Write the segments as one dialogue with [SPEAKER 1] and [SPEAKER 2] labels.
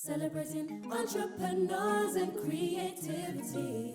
[SPEAKER 1] Celebrating entrepreneurs and creativity.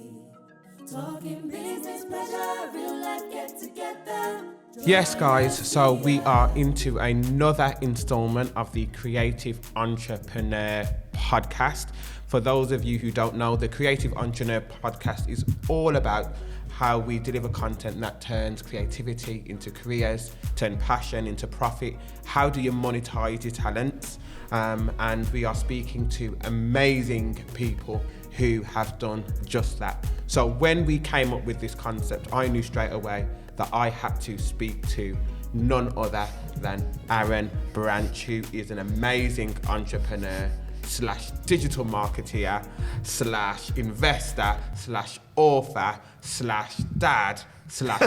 [SPEAKER 1] Talking business, pleasure, real life get together.
[SPEAKER 2] Yes, guys, so we are into another installment of the Creative Entrepreneur Podcast. For those of you who don't know, the Creative Entrepreneur Podcast is all about how we deliver content that turns creativity into careers, turn passion into profit. How do you monetize your talents? And we are speaking to amazing people who have done just that. So when we came up with this concept, I knew straight away that I had to speak to none other than Aaron Branch, who is an amazing entrepreneur slash digital marketeer slash investor slash author slash dad slash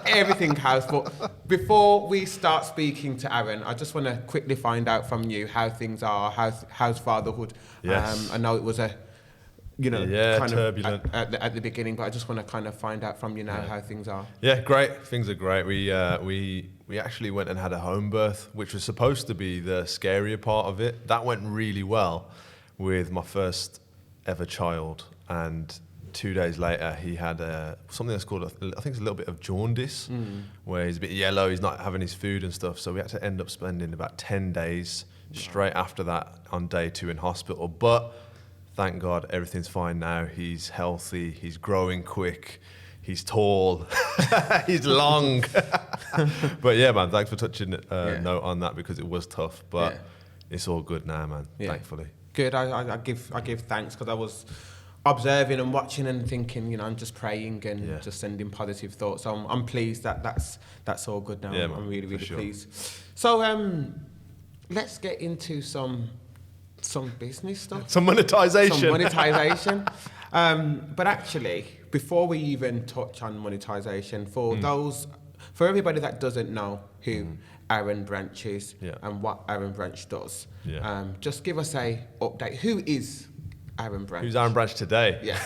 [SPEAKER 2] everything else. But before we start speaking to Aaron, I just want to quickly find out from you how things are. How's fatherhood?
[SPEAKER 3] Yes.
[SPEAKER 2] I know it was kind
[SPEAKER 3] turbulent
[SPEAKER 2] of at the beginning, but I just want to kind of find out from you now how things are.
[SPEAKER 3] Yeah, great. Things are great. We actually went and had a home birth, which was supposed to be the scarier part of it. That went really well with my first ever child, and 2 days later he had something that's called, I think it's a little bit of jaundice, where he's a bit yellow, he's not having his food and stuff. So we had to end up spending about 10 days straight after that on day 2 in hospital. But thank God everything's fine now. He's healthy, he's growing quick, he's tall, he's long. But yeah, man, thanks for touching note on that, because it was tough, but it's all good now, man, thankfully.
[SPEAKER 2] Good. I give thanks, because I was observing and watching and thinking, I'm just praying and just sending positive thoughts. So I'm pleased that that's all good now.
[SPEAKER 3] Yeah,
[SPEAKER 2] I'm really
[SPEAKER 3] sure.
[SPEAKER 2] pleased. So let's get into some business stuff.
[SPEAKER 3] Some monetization.
[SPEAKER 2] But actually, before we even touch on monetization, for everybody that doesn't know who Aaron Branch is and what Aaron Branch does, just give us a update. Who is Aaron Branch?
[SPEAKER 3] Who's Aaron Branch today?
[SPEAKER 2] Yeah.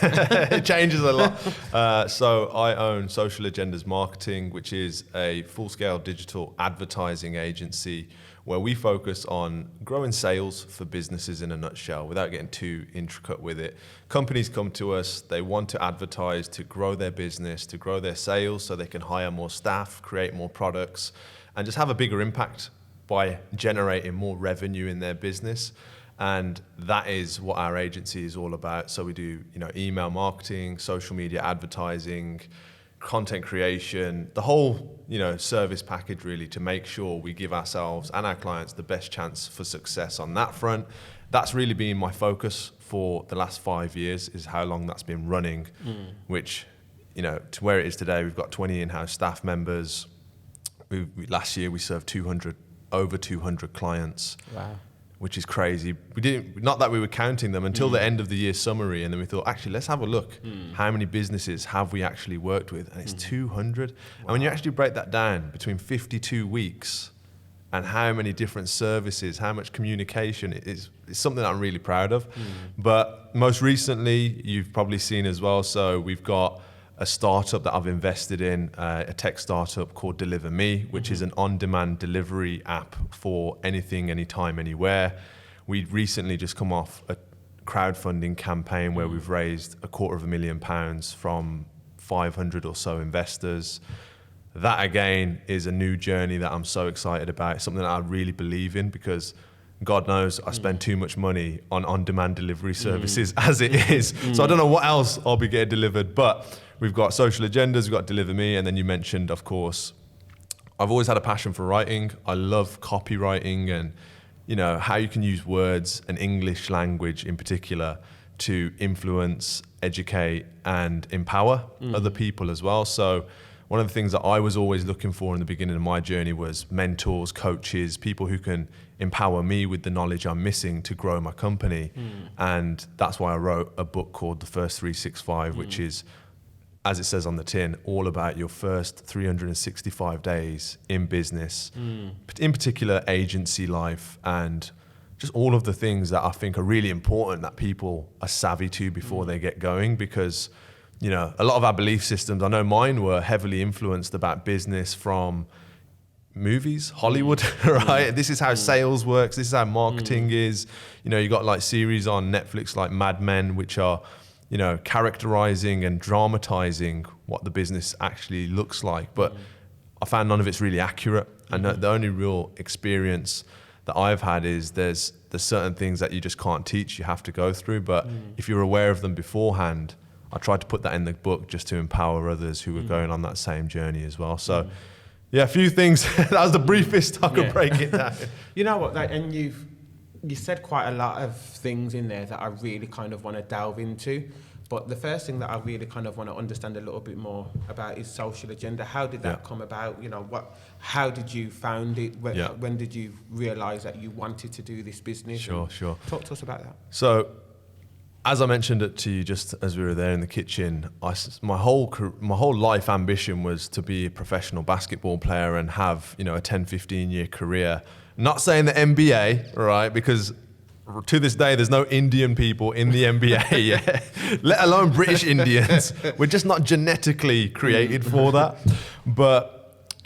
[SPEAKER 3] It changes a lot. So I own Social Agendas Marketing, which is a full-scale digital advertising agency where we focus on growing sales for businesses in a nutshell, without getting too intricate with it. Companies come to us, they want to advertise to grow their business, to grow their sales so they can hire more staff, create more products, and just have a bigger impact by generating more revenue in their business. And that is what our agency is all about. So we do, email marketing, social media advertising, content creation, the whole, service package really, to make sure we give ourselves and our clients the best chance for success on that front. That's really been my focus for the last 5 years, is how long that's been running, which, to where it is today, we've got 20 in-house staff members. Last year we served over 200 clients. Wow. Which is crazy. Not that we were counting them until the end of the year summary, and then we thought, actually, let's have a look. How many businesses have we actually worked with? And it's 200. Wow. And when you actually break that down between 52 weeks and how many different services, how much communication, it's something that I'm really proud of. But most recently, you've probably seen as well, so we've got a startup that I've invested in, a tech startup called Deliver Me, which is an on-demand delivery app for anything, anytime, anywhere. We recently just come off a crowdfunding campaign where we've raised £250,000 from 500 or so investors. That again is a new journey that I'm so excited about. It's something that I really believe in, because God knows I spend too much money on on-demand delivery services as it is. So I don't know what else I'll be getting delivered, but we've got Social Agendas, we've got Deliver Me, and then you mentioned, of course, I've always had a passion for writing. I love copywriting and, how you can use words and English language in particular to influence, educate, and empower other people as well. So one of the things that I was always looking for in the beginning of my journey was mentors, coaches, people who can empower me with the knowledge I'm missing to grow my company. And that's why I wrote a book called The First 365, which is, as it says on the tin, all about your first 365 days in business, in particular agency life, and just all of the things that I think are really important that people are savvy to before they get going. Because a lot of our belief systems, I know mine were heavily influenced about business from movies, Hollywood, right? This is how sales works. This is how marketing is. You know, you got like series on Netflix like Mad Men, which are, you know, characterizing and dramatizing what the business actually looks like. But I found none of it's really accurate. And the only real experience that I've had is there's certain things that you just can't teach, you have to go through. But if you're aware of them beforehand, I tried to put that in the book just to empower others who were going on that same journey as well. So yeah, a few things. That was the briefest I could break it down.
[SPEAKER 2] You know what, like, and you said quite a lot of things in there that I really kind of want to delve into. But the first thing that I really kind of want to understand a little bit more about is social agenda. How did that come about? You know, how did you found it? When did you realise that you wanted to do this business?
[SPEAKER 3] Sure.
[SPEAKER 2] Talk to us about that.
[SPEAKER 3] So, as I mentioned it to you just as we were there in the kitchen, my whole life ambition was to be a professional basketball player and have, you know, a 10, 15 year career. Not saying the NBA, right? Because to this day, there's no Indian people in the NBA yet, let alone British Indians. We're just not genetically created for that. But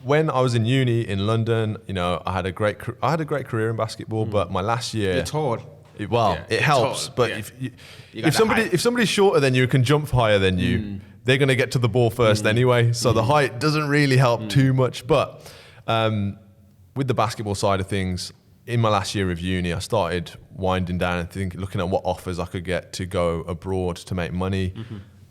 [SPEAKER 3] when I was in uni in London, you know, I had a great career in basketball. But my last year,
[SPEAKER 2] you're tall.
[SPEAKER 3] It helps. Tall. But if somebody's shorter than you, can jump higher than you, they're going to get to the ball first anyway. So the height doesn't really help too much. But with the basketball side of things, in my last year of uni, I started winding down and looking at what offers I could get to go abroad to make money.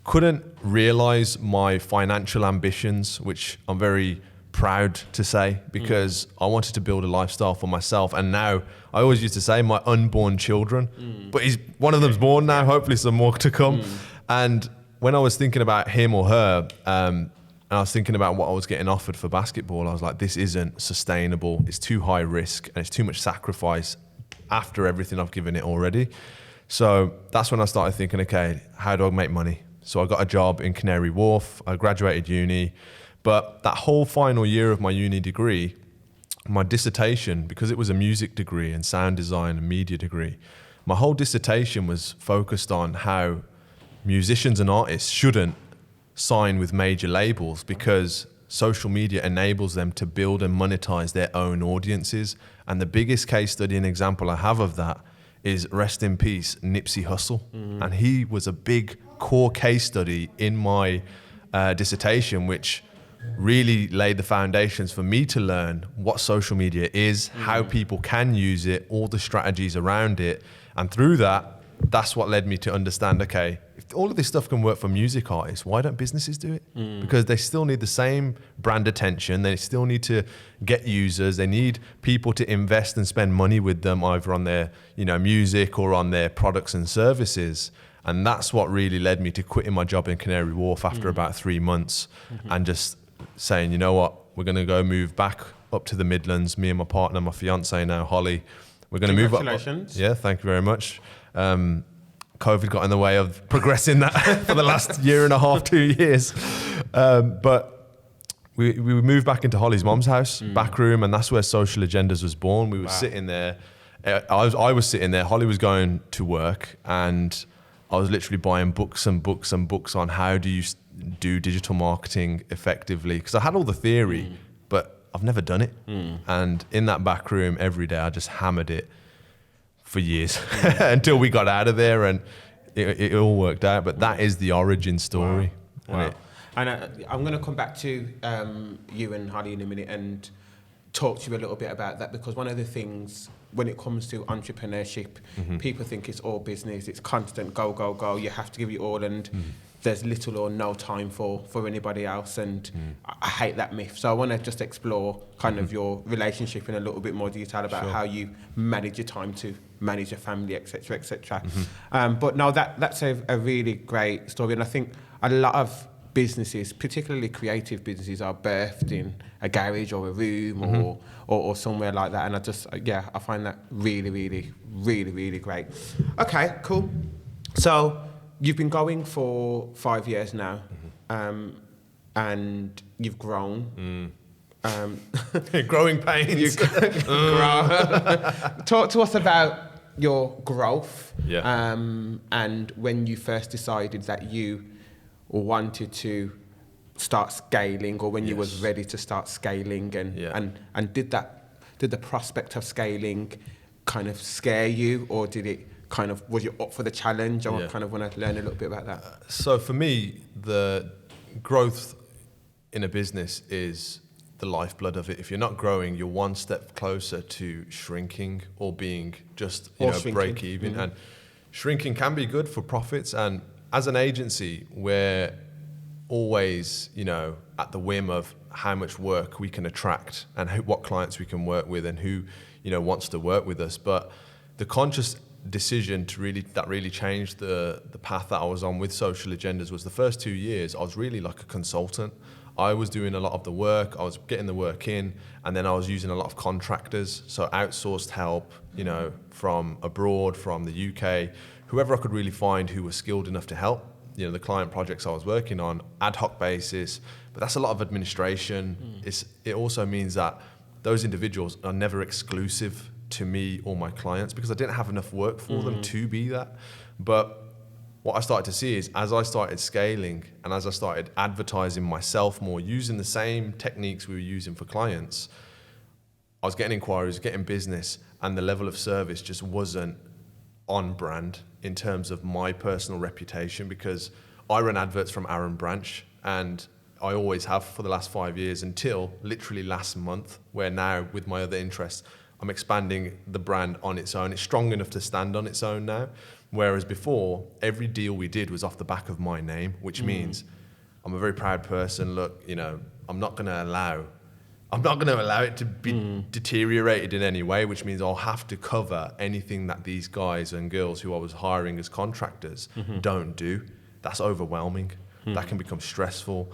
[SPEAKER 3] Couldn't realize my financial ambitions, which I'm very proud to say, because I wanted to build a lifestyle for myself. And now, I always used to say my unborn children, but one of them's born now, hopefully some more to come. And when I was thinking about him or her, and I was thinking about what I was getting offered for basketball, I was like, this isn't sustainable. It's too high risk and it's too much sacrifice after everything I've given it already. So that's when I started thinking, okay, how do I make money? So I got a job in Canary Wharf. I graduated uni. But that whole final year of my uni degree, my dissertation, because it was a music degree and sound design and media degree, my whole dissertation was focused on how musicians and artists shouldn't sign with major labels because social media enables them to build and monetize their own audiences. And the biggest case study and example I have of that is, rest in peace, Nipsey Hussle. And he was a big core case study in my dissertation, which really laid the foundations for me to learn what social media is, how people can use it, all the strategies around it. And through that, that's what led me to understand, okay, if all of this stuff can work for music artists, why don't businesses do it? Because they still need the same brand attention. They still need to get users. They need people to invest and spend money with them, either on their, you know, music or on their products and services. And that's what really led me to quitting my job in Canary Wharf after about 3 months and just saying, you know what, we're going to go move back up to the Midlands. Me and my partner, my fiance now, Holly, we're going to move up.
[SPEAKER 2] Congratulations.
[SPEAKER 3] Yeah, thank you very much. COVID got in the way of progressing that for the last year and a half, 2 years. But we moved back into Holly's mom's house, back room, and that's where Social Agendas was born. We were sitting there. I was sitting there. Holly was going to work, and I was literally buying books and books and books on how do you do digital marketing effectively. Because I had all the theory, but I've never done it. And in that back room every day, I just hammered it for years until we got out of there, and it all worked out. But that is the origin story.
[SPEAKER 2] Wow. And I'm going to come back to you and Holly in a minute and talk to you a little bit about that, because one of the things when it comes to entrepreneurship, people think it's all business, it's constant go, go, go, you have to give it all, and there's little or no time for anybody else, and I hate that myth. So I want to just explore kind of your relationship in a little bit more detail about how you manage your time to manage your family, etc., etc. But no, that's a really great story, and I think a lot of businesses, particularly creative businesses, are birthed in a garage or a room or somewhere like that, and I find that really, really, really, really great. Okay, cool. So you've been going for 5 years now, and you've grown.
[SPEAKER 3] Growing pains.
[SPEAKER 2] Talk to us about your growth,
[SPEAKER 3] Yeah.
[SPEAKER 2] and when you first decided that you wanted to start scaling, or when you was
[SPEAKER 3] Yes.
[SPEAKER 2] ready to start scaling, and did the prospect of scaling kind of scare you, or did it kind of, was you up for the challenge? I kind of want to learn a little bit about that.
[SPEAKER 3] So for me, the growth in a business is the lifeblood of it. If you're not growing, you're one step closer to shrinking or being just break even. And shrinking can be good for profits. And as an agency, we're always at the whim of how much work we can attract and what clients we can work with and who wants to work with us. But the conscious decision that really changed the path that I was on with Social Agendas was the first 2 years I was really like a consultant. I was doing a lot of the work, I was getting the work in, and then I was using a lot of contractors, so outsourced help, from abroad, from the UK, whoever I could really find who was skilled enough to help. The client projects I was working on, ad hoc basis, but that's a lot of administration. It also means that those individuals are never exclusive to me or my clients because I didn't have enough work for them to be that. But what I started to see is as I started scaling and as I started advertising myself more, using the same techniques we were using for clients, I was getting inquiries, getting business, and the level of service just wasn't on brand in terms of my personal reputation, because I run adverts from Aaron Branch, and I always have for the last 5 years until literally last month, where now with my other interests, I'm expanding the brand on its own. It's strong enough to stand on its own now. Whereas before, every deal we did was off the back of my name, which means I'm a very proud person. Look, I'm not going to allow it to be deteriorated in any way, which means I'll have to cover anything that these guys and girls who I was hiring as contractors don't do. That's overwhelming. That can become stressful.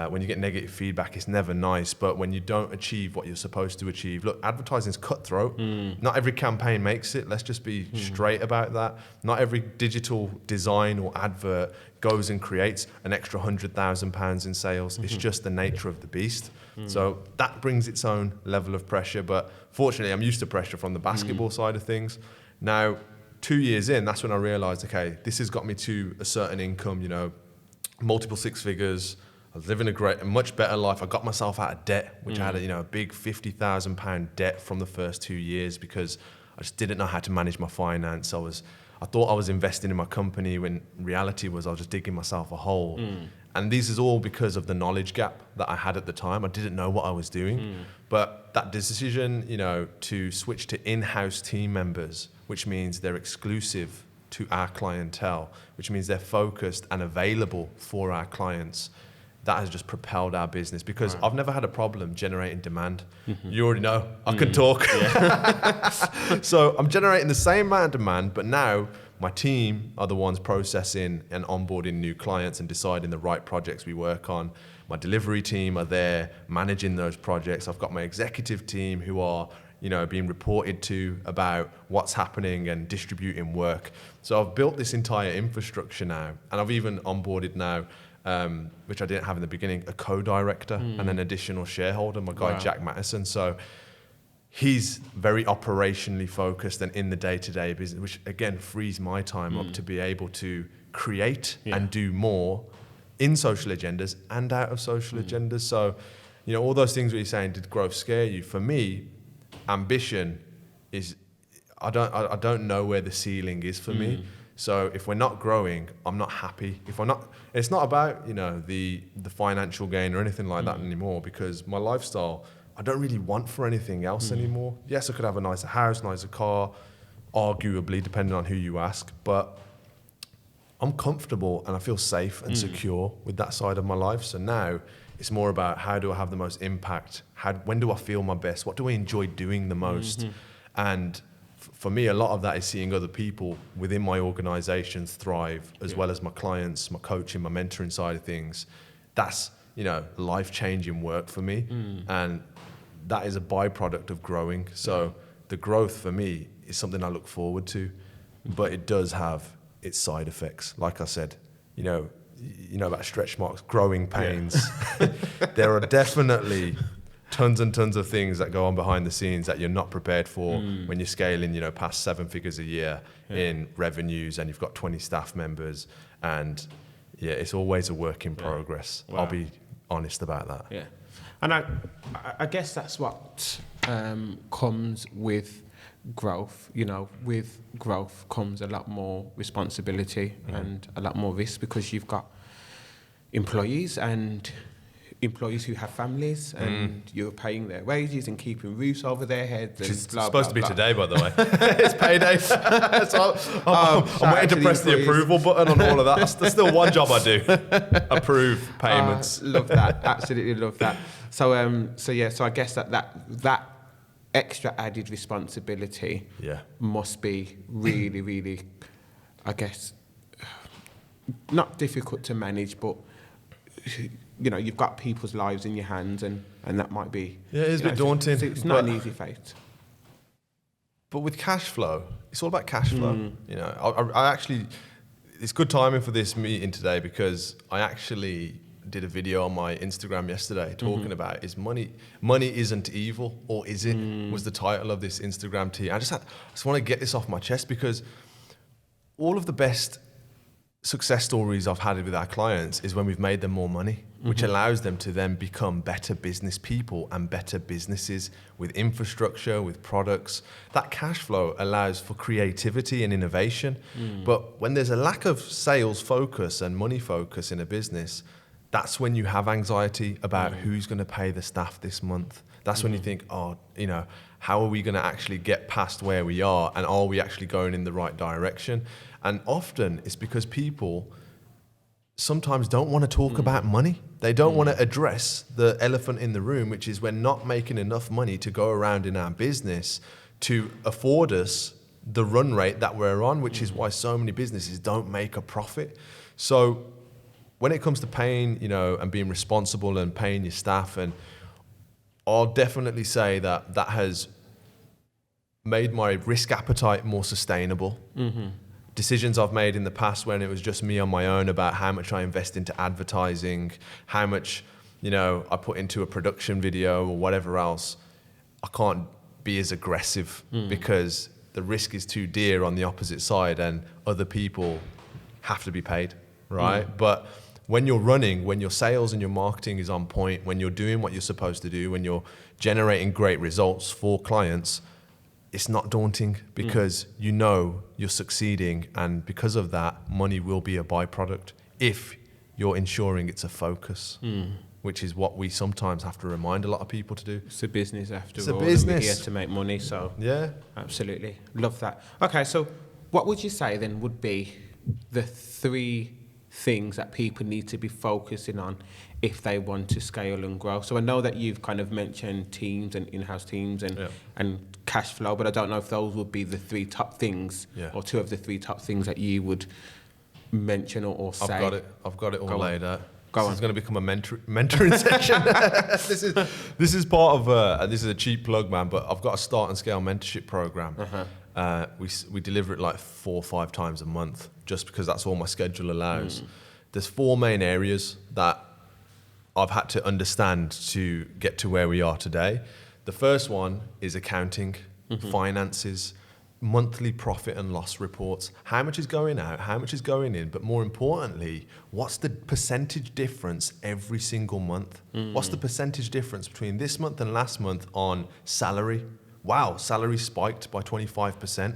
[SPEAKER 3] When you get negative feedback, it's never nice. But when you don't achieve what you're supposed to achieve, look, advertising's cutthroat. Not every campaign makes it. Let's just be straight about that. Not every digital design or advert goes and creates an extra £100,000 in sales. It's just the nature of the beast. So that brings its own level of pressure. But fortunately, I'm used to pressure from the basketball side of things. Now, 2 years in, that's when I realized, okay, this has got me to a certain income, multiple six figures. I was living a much better life. I got myself out of debt, which I had a big £50,000 debt from the first 2 years because I just didn't know how to manage my finance. I thought I was investing in my company when reality was I was just digging myself a hole. And this is all because of the knowledge gap that I had at the time. I didn't know what I was doing. But that decision, to switch to in-house team members, which means they're exclusive to our clientele, which means they're focused and available for our clients, that has just propelled our business because I've never had a problem generating demand. You already know, I can talk. So I'm generating the same amount of demand, but now my team are the ones processing and onboarding new clients and deciding the right projects we work on. My delivery team are there managing those projects. I've got my executive team who are being reported to about what's happening and distributing work. So I've built this entire infrastructure now, and I've even onboarded now, which I didn't have in the beginning, a co-director and an additional shareholder, my guy Jack Mattison. So he's very operationally focused and in the day-to-day business, which again frees my time up to be able to create and do more in Social Agendas and out of Social Agendas. So, all those things where you're saying, did growth scare you? For me, ambition is, I don't know where the ceiling is for me. So if we're not growing, I'm not happy. It's not about, the financial gain or anything like that anymore, because my lifestyle, I don't really want for anything else anymore. Yes, I could have a nicer house, nicer car, arguably, depending on who you ask, but I'm comfortable and I feel safe and secure with that side of my life. So now it's more about how do I have the most impact? When do I feel my best? What do I enjoy doing the most? And for me, a lot of that is seeing other people within my organizations thrive, as well as my clients, my coaching, my mentoring side of things. That's, life-changing work for me. And that is a byproduct of growing. So the growth for me is something I look forward to, but it does have its side effects. Like I said, about stretch marks, growing pains. There are definitely tons and tons of things that go on behind the scenes that you're not prepared for when you're scaling, past 7 figures a year in revenues, and you've got 20 staff members, and it's always a work in progress. Wow. honest about that.
[SPEAKER 2] Yeah. And I guess that's what comes with growth. You know, with growth comes a lot more responsibility and a lot more risk, because you've got employees who have families, and you're paying their wages and keeping roofs over their heads.
[SPEAKER 3] Which
[SPEAKER 2] and
[SPEAKER 3] is
[SPEAKER 2] blah,
[SPEAKER 3] supposed
[SPEAKER 2] blah,
[SPEAKER 3] to be
[SPEAKER 2] blah.
[SPEAKER 3] today, by the way. It's payday. So I'm waiting to press the approval button on all of that. There's still one job I do: approve payments.
[SPEAKER 2] Love that. Absolutely love that. So I guess that extra added responsibility must be really, really, I guess, not difficult to manage, but you know, you've got people's lives in your hands, and that might be...
[SPEAKER 3] Yeah, it's a bit daunting.
[SPEAKER 2] It's not an easy fate.
[SPEAKER 3] But with cash flow, it's all about cash flow. You know, I actually... It's good timing for this meeting today, because I actually did a video on my Instagram yesterday talking about, is money isn't evil, or is it? Was the title of this Instagram tea. I just want to get this off my chest, because all of the best success stories I've had with our clients is when we've made them more money, which allows them to then become better business people and better businesses with infrastructure, with products. That cash flow allows for creativity and innovation. But when there's a lack of sales focus and money focus in a business, that's when you have anxiety about who's going to pay the staff this month. That's when you think, oh, you know, how are we going to actually get past where we are, and are we actually going in the right direction? And often it's because people sometimes don't want to talk about money. They don't want to address the elephant in the room, which is we're not making enough money to go around in our business to afford us the run rate that we're on, which is why so many businesses don't make a profit. So when it comes to paying, you know, and being responsible and paying your staff, and I'll definitely say that has made my risk appetite more sustainable. Decisions I've made in the past when it was just me on my own about how much I invest into advertising, how much, you know, I put into a production video or whatever else, I can't be as aggressive because the risk is too dear on the opposite side, and other people have to be paid, right? But when you're running, when your sales and your marketing is on point, when you're doing what you're supposed to do, when you're generating great results for clients, it's not daunting, because you know you're succeeding, and because of that, money will be a byproduct if you're ensuring it's a focus, which is what we sometimes have to remind a lot of people to do.
[SPEAKER 2] It's a business after
[SPEAKER 3] It's
[SPEAKER 2] all.
[SPEAKER 3] a business.
[SPEAKER 2] And we're here to make money, so
[SPEAKER 3] Yeah.
[SPEAKER 2] absolutely love that. Okay, so what would you say then would be the 3 things that people need to be focusing on if they want to scale and grow? So I know that you've kind of mentioned teams and in-house teams and cash flow, but I don't know if those would be the 3 top things, or 2 of the 3 top things that you would mention or say.
[SPEAKER 3] I've got it all laid out.
[SPEAKER 2] Go
[SPEAKER 3] This
[SPEAKER 2] on.
[SPEAKER 3] is going to become a mentoring section. This is part of this is a cheap plug, man, but I've got a start and scale mentorship program. We deliver it like 4 or 5 times a month, just because that's all my schedule allows. There's 4 main areas that I've had to understand to get to where we are today. The first one is accounting, finances, monthly profit and loss reports. How much is going out? How much is going in? But more importantly, what's the percentage difference every single month? What's the percentage difference between this month and last month on salary? Wow, salary spiked by 25%.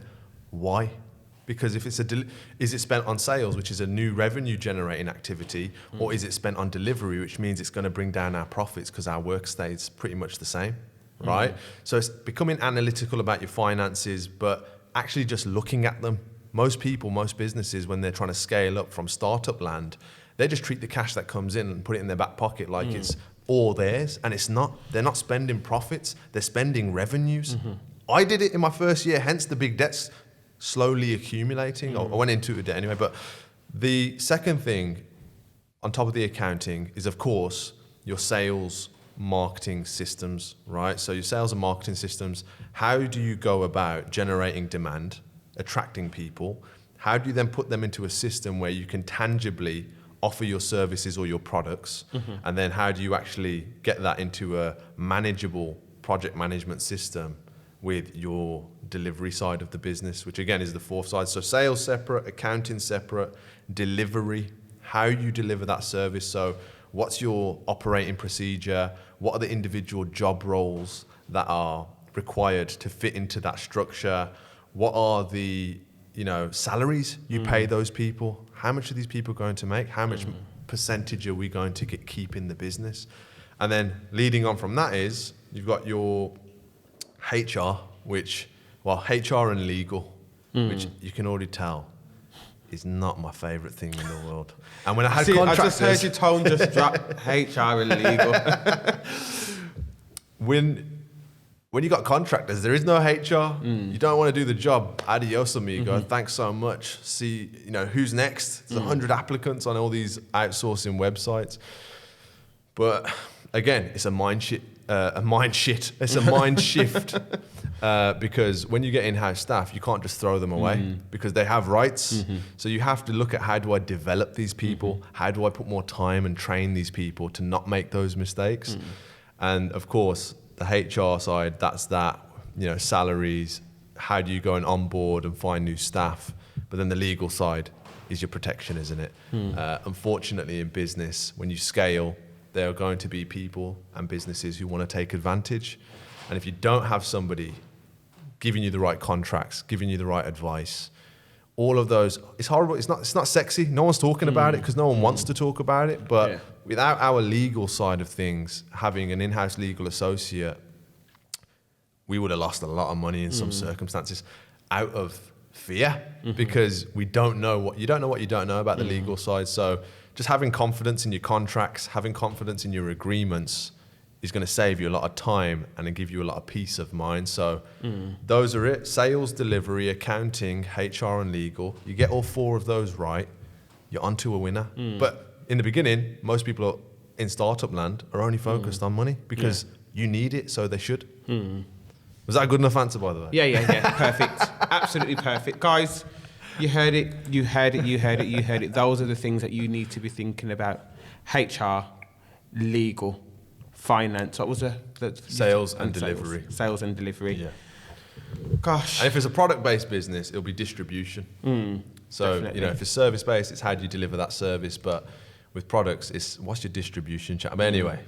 [SPEAKER 3] Why? Because if it's is it spent on sales, which is a new revenue generating activity, or is it spent on delivery, which means it's going to bring down our profits because our work stays pretty much the same, right? So it's becoming analytical about your finances, but actually just looking at them. Most people, most businesses, when they're trying to scale up from startup land, they just treat the cash that comes in and put it in their back pocket like it's all theirs, and it's not. They're not spending profits, they're spending revenues. I did it in my first year, hence the big debts slowly accumulating. I went into it anyway. But the second thing on top of the accounting is, of course, your sales marketing systems, right? So your sales and marketing systems, how do you go about generating demand, attracting people? How do you then put them into a system where you can tangibly offer your services or your products? And then how do you actually get that into a manageable project management system with your delivery side of the business, which again is the 4th side. So sales separate, accounting separate, delivery, how you deliver that service. So what's your operating procedure, what are the individual job roles that are required to fit into that structure, what are the salaries you pay those people, how much are these people going to make, how much percentage are we going to keep in the business. And then leading on from that is you've got your HR, HR and legal, which you can already tell is not my favourite thing in the world. And when I had contractors...
[SPEAKER 2] I just heard your tone just drop, HR and legal.
[SPEAKER 3] When you got contractors, there is no HR. You don't want to do the job. Adios, amigo. Thanks so much. See, who's next? There's 100 applicants on all these outsourcing websites. But again, it's a mind shift. It's a mind shift. Because when you get in-house staff, you can't just throw them away because they have rights. So you have to look at, how do I develop these people? How do I put more time and train these people to not make those mistakes? And of course, the HR side, that's that, salaries, how do you go and onboard and find new staff? But then the legal side is your protection, isn't it? Unfortunately, in business, when you scale, there are going to be people and businesses who want to take advantage. And if you don't have somebody giving you the right contracts, giving you the right advice, all of those, it's horrible. It's not sexy. No one's talking about it because no one wants to talk about it. But without our legal side of things, having an in-house legal associate, we would have lost a lot of money in some circumstances out of fear because you don't know what you don't know about the legal side. So just having confidence in your contracts, having confidence in your agreements is going to save you a lot of time and give you a lot of peace of mind. So those are it. Sales, delivery, accounting, HR and legal. You get all four of those right, you're onto a winner. But in the beginning, most people in startup land are only focused on money because you need it, so they should. Was that a good enough answer, by the way?
[SPEAKER 2] Yeah. Perfect. Absolutely perfect. Guys, you heard it. Those are the things that you need to be thinking about. HR, legal, finance. What was the
[SPEAKER 3] sales and delivery.
[SPEAKER 2] Sales and delivery.
[SPEAKER 3] Yeah.
[SPEAKER 2] Gosh.
[SPEAKER 3] And if it's a product-based business, it'll be distribution. So
[SPEAKER 2] Definitely.
[SPEAKER 3] if it's service-based, it's how do you deliver that service. But with products, it's what's your distribution channel. But anyway,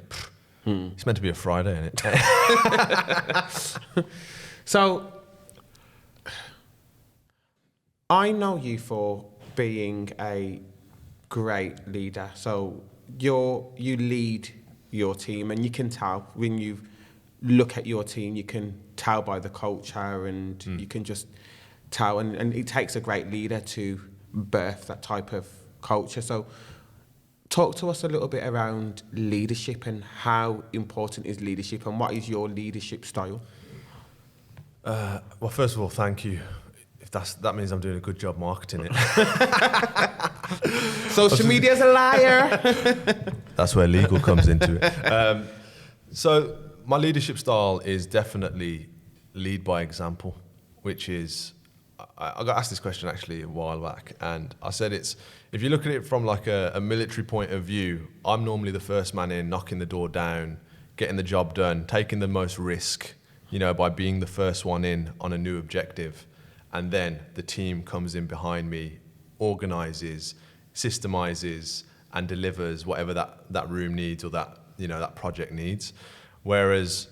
[SPEAKER 3] it's meant to be a Friday, isn't it?
[SPEAKER 2] So I know you for being a great leader. So you lead your team, and you can tell when you look at your team, you can tell by the culture, and you can just tell, and it takes a great leader to birth that type of culture. So talk to us a little bit around leadership and how important is leadership, and what is your leadership style?
[SPEAKER 3] Well, first of all, thank you. If that means I'm doing a good job marketing it.
[SPEAKER 2] Social media's a liar.
[SPEAKER 3] That's where legal comes into it. So my leadership style is definitely lead by example, which is, I got asked this question actually a while back, and I said if you look at it from like a military point of view, I'm normally the first man in, knocking the door down, getting the job done, taking the most risk, by being the first one in on a new objective. And then the team comes in behind me, organizes, systemizes, and delivers whatever that room needs or that project needs. Whereas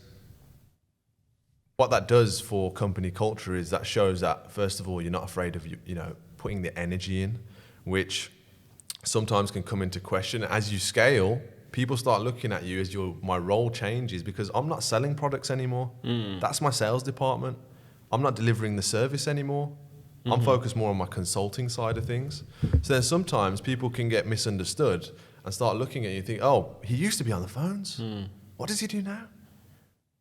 [SPEAKER 3] what that does for company culture is that shows that, first of all, you're not afraid of putting the energy in, which sometimes can come into question. As you scale, people start looking at you as my role changes, because I'm not selling products anymore. That's my sales department. I'm not delivering the service anymore. I'm focused more on my consulting side of things. So then sometimes people can get misunderstood and start looking at you and think, oh, he used to be on the phones. What does he do now?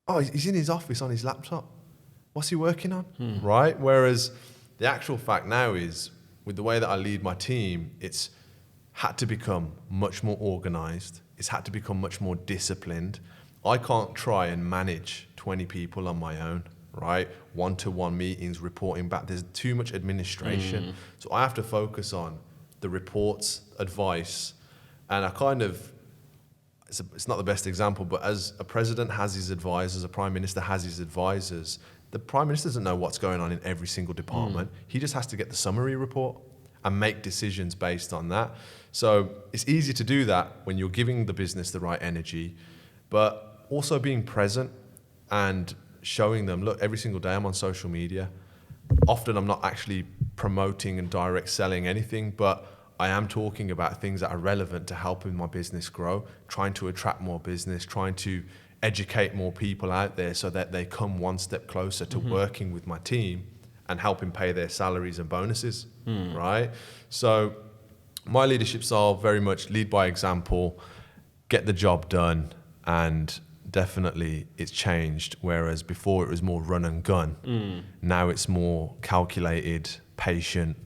[SPEAKER 3] Oh, he's in his office on his laptop. What's he working on? Right? Whereas the actual fact now is, with the way that I lead my team, it's had to become much more organized. It's had to become much more disciplined. I can't try and manage 20 people on my own, right? One-to-one meetings, reporting back. There's too much administration. So I have to focus on the reports, advice, and it's not the best example, but as a president has his advisors, a prime minister has his advisors, the prime minister doesn't know what's going on in every single department. He just has to get the summary report. and make decisions based on that. So it's easy to do that when you're giving the business the right energy, but also being present and showing them, look, every single day I'm on social media. Often I'm not actually promoting and direct selling anything, but I am talking about things that are relevant to helping my business grow, trying to attract more business, trying to educate more people out there so that they come one step closer to working with my team and helping pay their salaries and bonuses, right? So my leadership style very much lead by example, get the job done, and definitely it's changed. Whereas before it was more run and gun. Now it's more calculated, patient,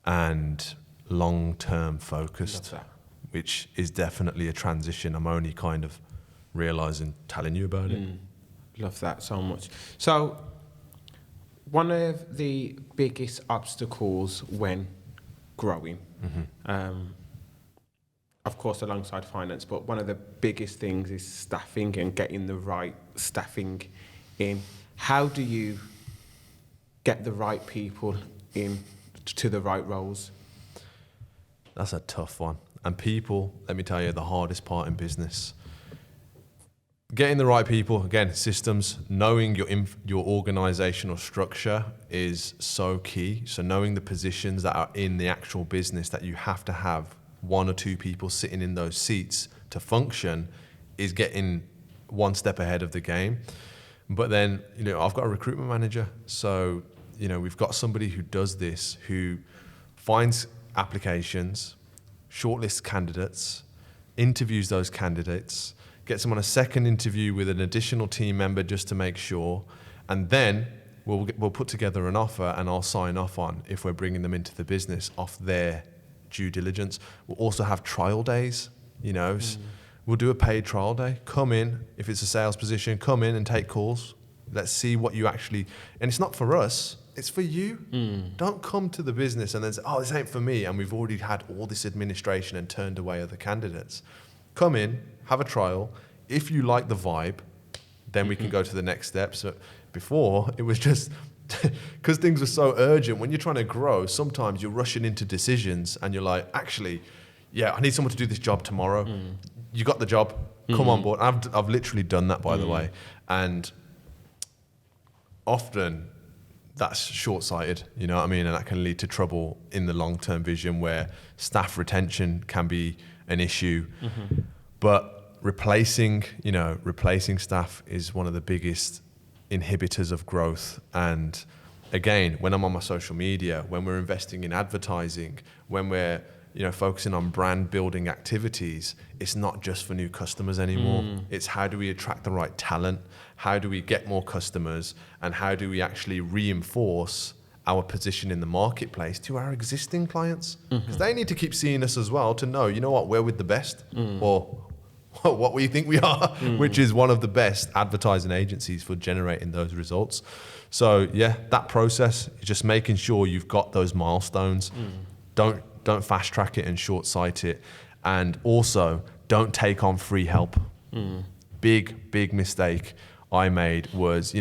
[SPEAKER 3] and long-term focused, which is definitely a transition. I'm only kind of realizing, telling you about it.
[SPEAKER 2] Love that so much. So one of the biggest obstacles when growing, of course alongside finance, but one of the biggest things is staffing and getting the right staffing in. How do you get the right people in to the right roles?
[SPEAKER 3] That's a tough one. And people, let me tell you, the hardest part in business. Getting the right people, again, systems, knowing your organizational structure is so key. So knowing the positions that are in the actual business that you have to have one or two people sitting in those seats to function is getting one step ahead of the game. But then, I've got a recruitment manager. So, we've got somebody who does this, who finds applications, shortlists candidates, interviews those candidates, gets them on a second interview with an additional team member just to make sure, and then we'll put together an offer and I'll sign off on if we're bringing them into the business off their due diligence. We'll also have trial days, We'll do a paid trial day. Come in, if it's a sales position, come in and take calls. Let's see what you actually, and it's not for us, it's for you. Don't come to the business and then say, oh, this ain't for me, and we've already had all this administration and turned away other candidates. Come in, have a trial. If you like the vibe, then we can go to the next step. So before, it was just, because things were so urgent, when you're trying to grow, sometimes you're rushing into decisions and you're like, actually, yeah, I need someone to do this job tomorrow. You got the job, come on board. I've literally done that, by the way. And often that's short-sighted, you know what I mean? And that can lead to trouble in the long-term vision where staff retention can be an issue. But replacing staff is one of the biggest inhibitors of growth. And again, when I'm on my social media, when we're investing in advertising, when we're focusing on brand building activities, it's not just for new customers anymore. It's how do we attract the right talent? How do we get more customers? And how do we actually reinforce our position in the marketplace to our existing clients? Because they need to keep seeing us as well to know, we're with the best, or what we think we are, which is one of the best advertising agencies for generating those results. So yeah, that process is just making sure you've got those milestones. Don't fast track it and short sight it. And also don't take on free help. Big mistake I made was,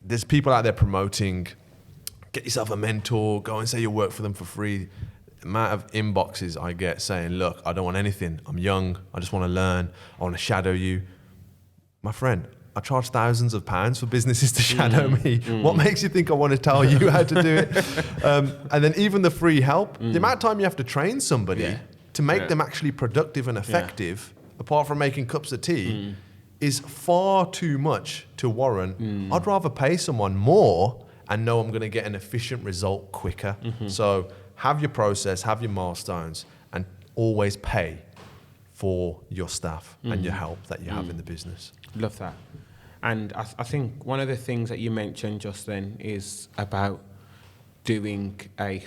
[SPEAKER 3] there's people out there promoting, get yourself a mentor, go and say you work for them for free. The amount of inboxes I get saying, look, I don't want anything. I'm young. I just want to learn. I want to shadow you. My friend, I charge thousands of pounds for businesses to shadow me. What makes you think I want to tell you how to do it? And then even the free help, the amount of time you have to train somebody to make them actually productive and effective, apart from making cups of tea, is far too much to warrant. I'd rather pay someone more and know I'm going to get an efficient result quicker. So have your process, have your milestones, and always pay for your staff and your help that you have in the business.
[SPEAKER 2] Love that. And I think one of the things that you mentioned just then is about doing a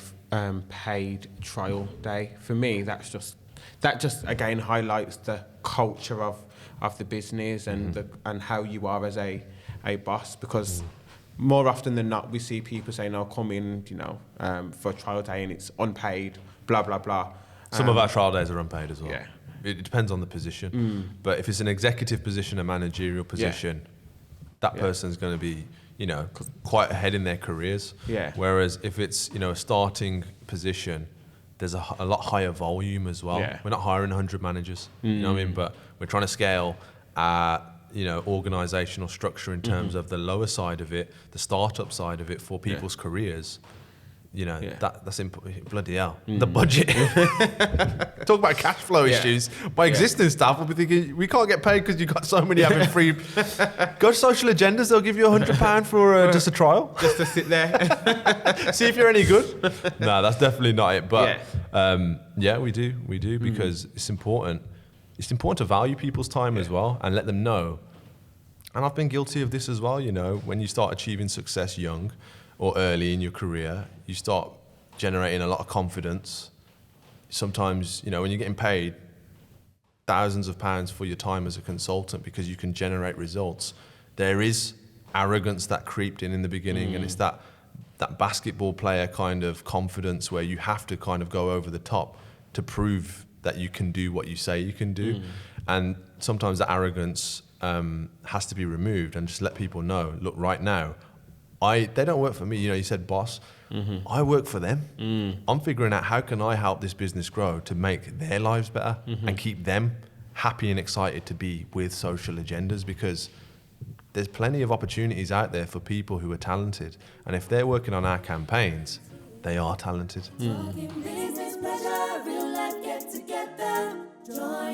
[SPEAKER 2] paid trial day. For me, that just again highlights the culture of the business and and how you are as a boss, because more often than not we see people saying, "Oh, come in, for a trial day and it's unpaid, blah blah blah."
[SPEAKER 3] Some of our trial days are unpaid as well.
[SPEAKER 2] Yeah.
[SPEAKER 3] It depends on the position. But if it's an executive position, a managerial position, that person's going to be, quite ahead in their careers.
[SPEAKER 2] Yeah.
[SPEAKER 3] Whereas if it's, a starting position, there's a lot higher volume as well.
[SPEAKER 2] Yeah.
[SPEAKER 3] We're not hiring 100 managers, you know what I mean? But we're trying to scale organizational structure in terms of the lower side of it, the startup side of it for people's careers. That's bloody hell. The budget. Talk about cash flow issues. My existing staff will be thinking, we can't get paid because you've got so many having free. Go to Social Agendas, they'll give you £100 for just a trial.
[SPEAKER 2] Just to sit there.
[SPEAKER 3] See if you're any good. No, that's definitely not it. But we do because it's important. It's important to value people's time as well and let them know. And I've been guilty of this as well, when you start achieving success young or early in your career, you start generating a lot of confidence. Sometimes, when you're getting paid thousands of pounds for your time as a consultant because you can generate results, there is arrogance that creeped in the beginning, and it's that basketball player kind of confidence where you have to kind of go over the top to prove that you can do what you say you can do. And sometimes that arrogance has to be removed and just let people know, look, right now, they don't work for me. You said boss. I work for them. I'm figuring out how can I help this business grow to make their lives better and keep them happy and excited to be with Social Agendas, because there's plenty of opportunities out there for people who are talented. And if they're working on our campaigns, they are talented.
[SPEAKER 1] Talking business, pleasure, real life get together. Join